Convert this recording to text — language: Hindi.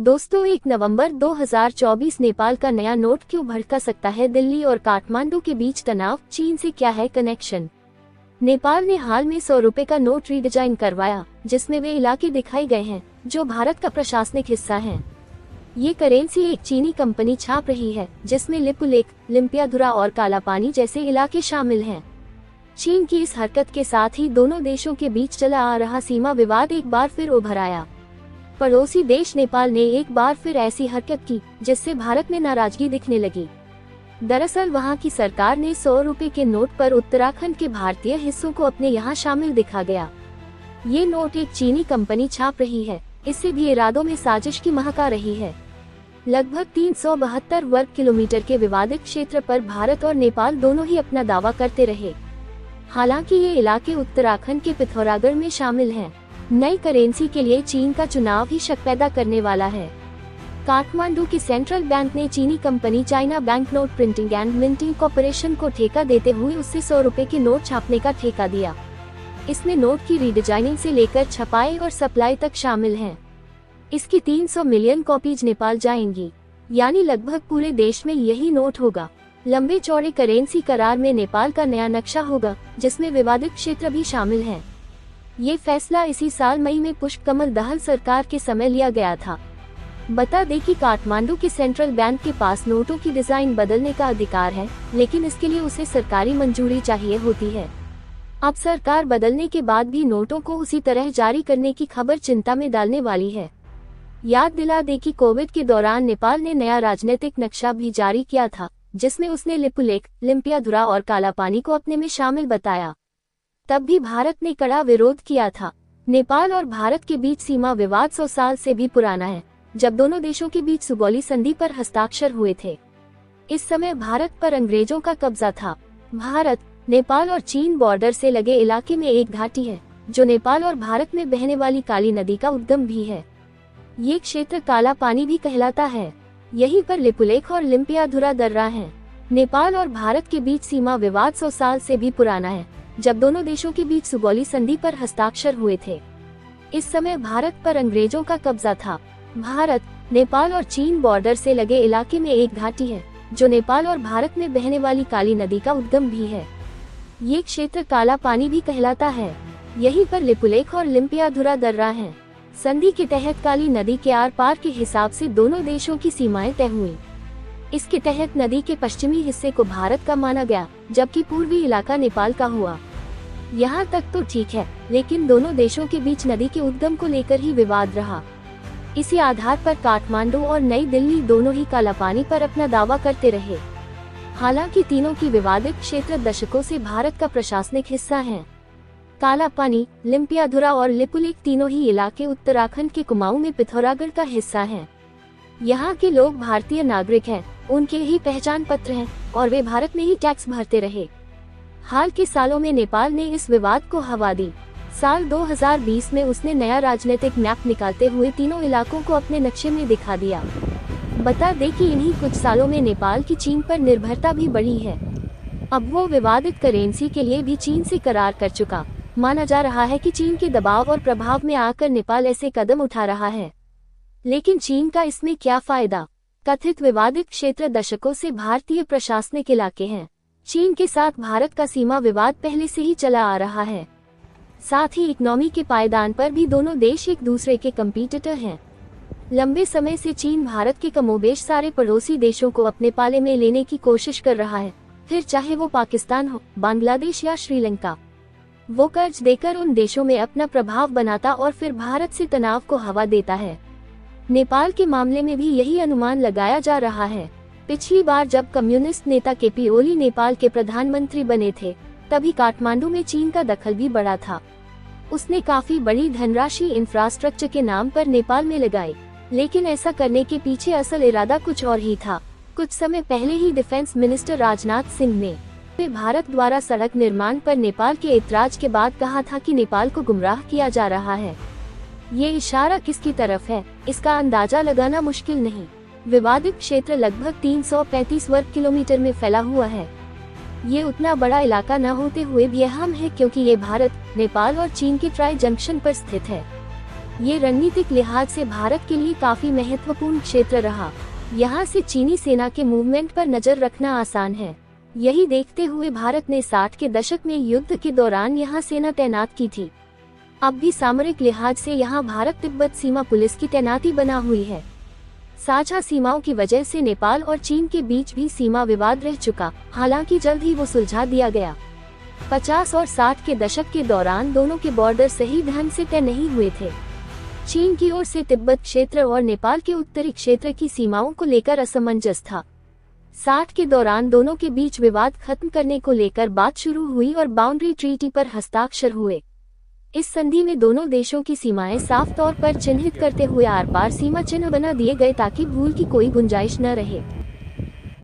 दोस्तों 1 नवंबर 2024 नेपाल का नया नोट क्यों भड़का सकता है दिल्ली और काठमांडू के बीच तनाव, चीन से क्या है कनेक्शन। नेपाल ने हाल में 100 रुपए का नोट रीडिजाइन करवाया, जिसमें वे इलाके दिखाए गए हैं जो भारत का प्रशासनिक हिस्सा हैं। ये करेंसी एक चीनी कंपनी छाप रही है, जिसमें लिपुलेख, लिम्पियाधुरा और कालापानी जैसे इलाके शामिल हैं। चीन की इस हरकत के साथ ही दोनों देशों के बीच चला आ रहा सीमा विवाद एक बार फिर उभर आया। पड़ोसी देश नेपाल ने एक बार फिर ऐसी हरकत की, जिससे भारत में नाराजगी दिखने लगी। दरअसल वहां की सरकार ने 100 रुपए के नोट पर उत्तराखंड के भारतीय हिस्सों को अपने यहां शामिल दिखा गया। ये नोट एक चीनी कंपनी छाप रही है, इससे भी इरादों में साजिश की महक आ रही है। लगभग 372 वर्ग किलोमीटर के विवादित क्षेत्र पर भारत और नेपाल दोनों ही अपना दावा करते रहे। हालांकि ये इलाके उत्तराखंड के पिथौरागढ़ में शामिल हैं। नई करेंसी के लिए चीन का चुनाव ही शक पैदा करने वाला है। काठमांडू के सेंट्रल बैंक ने चीनी company China bank note printing and minting corporation को ठेका देते हुए उससे 100 रुपए के नोट छापने का ठेका दिया। इसमें नोट की रीडिजाइनिंग से लेकर छपाई और सप्लाई तक शामिल हैं। इसकी 300 मिलियन कॉपीज नेपाल जाएंगी, यानी लगभग पूरे देश में यही नोट होगा। लंबे चौड़े करेंसी करार में नेपाल का नया नक्शा होगा, जिसमें विवादित क्षेत्र भी शामिल हैं। ये फैसला इसी साल मई में पुष्प कमल दहल सरकार के समय लिया गया था। बता दें कि काठमांडू के सेंट्रल बैंक के पास नोटों की डिजाइन बदलने का अधिकार है, लेकिन इसके लिए उसे सरकारी मंजूरी चाहिए होती है। अब सरकार बदलने के बाद भी नोटों को उसी तरह जारी करने की खबर चिंता में डालने वाली है। याद दिला दें कि कोविड के दौरान नेपाल ने नया राजनीतिक नक्शा भी जारी किया था, जिसमें उसने लिपुलेख, लिम्पियाधुरा और कालापानी को अपने में शामिल बताया। तब भी भारत ने कड़ा विरोध किया था। नेपाल और भारत के बीच सीमा विवाद 100 साल से भी पुराना है, जब दोनों देशों के बीच सुगौली संधि पर हस्ताक्षर हुए थे। इस समय भारत पर अंग्रेजों का कब्जा था। भारत, नेपाल और चीन बॉर्डर से लगे इलाके में एक घाटी है, जो नेपाल और भारत में बहने वाली काली नदी का उद्गम भी है। ये क्षेत्र काला पानी भी कहलाता है। यहीं पर लिपुलेख और लिम्पियाधुरा दर्रा है। नेपाल और भारत के बीच सीमा विवाद 100 साल से भी पुराना है, जब दोनों देशों के बीच सुगौली संधि पर हस्ताक्षर हुए थे। इस समय भारत पर अंग्रेजों का कब्जा था। भारत, नेपाल और चीन बॉर्डर से लगे इलाके में एक घाटी है, जो नेपाल और भारत में बहने वाली काली नदी का उद्गम भी है। ये क्षेत्र काला पानी भी कहलाता है। यहीं पर लिपुलेख और लिम्पियाधुरा दर्रा है। संधि के तहत काली नदी के आर पार के हिसाब से दोनों देशों की सीमाएं तय हुई। इसके तहत नदी के पश्चिमी हिस्से को भारत का माना गया, जबकि पूर्वी इलाका नेपाल का हुआ। यहाँ तक तो ठीक है, लेकिन दोनों देशों के बीच नदी के उद्गम को लेकर ही विवाद रहा। इसी आधार पर काठमांडू और नई दिल्ली दोनों ही कालापानी पर अपना दावा करते रहे। हालांकि तीनों की विवादित क्षेत्र दशकों से भारत का प्रशासनिक हिस्सा हैं। कालापानी, लिम्पियाधुरा और लिपुलेख तीनों ही इलाके उत्तराखंड के कुमाऊं में पिथौरागढ़ का हिस्सा हैं। यहाँ के लोग भारतीय नागरिक हैं, उनके ही पहचान पत्र हैं और वे भारत में ही टैक्स भरते रहे। हाल के सालों में नेपाल ने इस विवाद को हवा दी। साल 2020 में उसने नया राजनीतिक मैप निकालते हुए तीनों इलाकों को अपने नक्शे में दिखा दिया। बता दें कि इन्हीं कुछ सालों में नेपाल की चीन पर निर्भरता भी बढ़ी है। अब वो विवादित करेंसी के लिए भी चीन से करार कर चुका। माना जा रहा है कि चीन के दबाव और प्रभाव में आकर नेपाल ऐसे कदम उठा रहा है। लेकिन चीन का इसमें क्या फायदा। कथित विवादित क्षेत्र दशकों से भारतीय प्रशासनिक इलाके हैं। चीन के साथ भारत का सीमा विवाद पहले से ही चला आ रहा है। साथ ही इकोनॉमी के पायदान पर भी दोनों देश एक दूसरे के कंपीटिटर हैं। लंबे समय से चीन भारत के कमोबेश सारे पड़ोसी देशों को अपने पाले में लेने की कोशिश कर रहा है, फिर चाहे वो पाकिस्तान हो, बांग्लादेश या श्रीलंका। वो कर्ज देकर उन देशों में अपना प्रभाव बनाता और फिर भारत से तनाव को हवा देता है। नेपाल के मामले में भी यही अनुमान लगाया जा रहा है। पिछली बार जब कम्युनिस्ट नेता केपी ओली नेपाल के प्रधानमंत्री बने थे, तभी काठमांडू में चीन का दखल भी बड़ा था। उसने काफी बड़ी धनराशि इंफ्रास्ट्रक्चर के नाम पर नेपाल में लगाई, लेकिन ऐसा करने के पीछे असल इरादा कुछ और ही था। कुछ समय पहले ही डिफेंस मिनिस्टर राजनाथ सिंह ने भारत द्वारा सड़क निर्माण पर नेपाल के ऐतराज के बाद कहा था कि नेपाल को गुमराह किया जा रहा है। ये इशारा किसकी तरफ है, इसका अंदाजा लगाना मुश्किल नहीं। विवादित क्षेत्र लगभग 335 वर्ग किलोमीटर में फैला हुआ है। ये उतना बड़ा इलाका न होते हुए भी अहम है, क्योंकि ये भारत, नेपाल और चीन के ट्राई जंक्शन पर स्थित है। ये रणनीतिक लिहाज से भारत के लिए काफी महत्वपूर्ण क्षेत्र रहा। यहाँ से चीनी सेना के मूवमेंट पर नजर रखना आसान है। यही देखते हुए भारत ने 60 के दशक में युद्ध के दौरान यहाँ सेना तैनात की थी। अब भी सामरिक लिहाज से यहाँ भारत तिब्बत सीमा पुलिस की तैनाती बना हुई है। साझा सीमाओं की वजह से नेपाल और चीन के बीच भी सीमा विवाद रह चुका, हालांकि जल्द ही वो सुलझा दिया गया। 50 और 60 के दशक के दौरान दोनों के बॉर्डर सही ढंग से तय नहीं हुए थे। चीन की ओर से तिब्बत क्षेत्र और नेपाल के उत्तरी क्षेत्र की सीमाओं को लेकर असमंजस था। 60 के दौरान दोनों के बीच विवाद खत्म करने को लेकर बात शुरू हुई और बाउंड्री ट्रीटी पर हस्ताक्षर हुए। इस संधि में दोनों देशों की सीमाएं साफ तौर पर चिन्हित करते हुए आर पार सीमा चिन्ह बना दिए गए ताकि भूल की कोई गुंजाइश न रहे।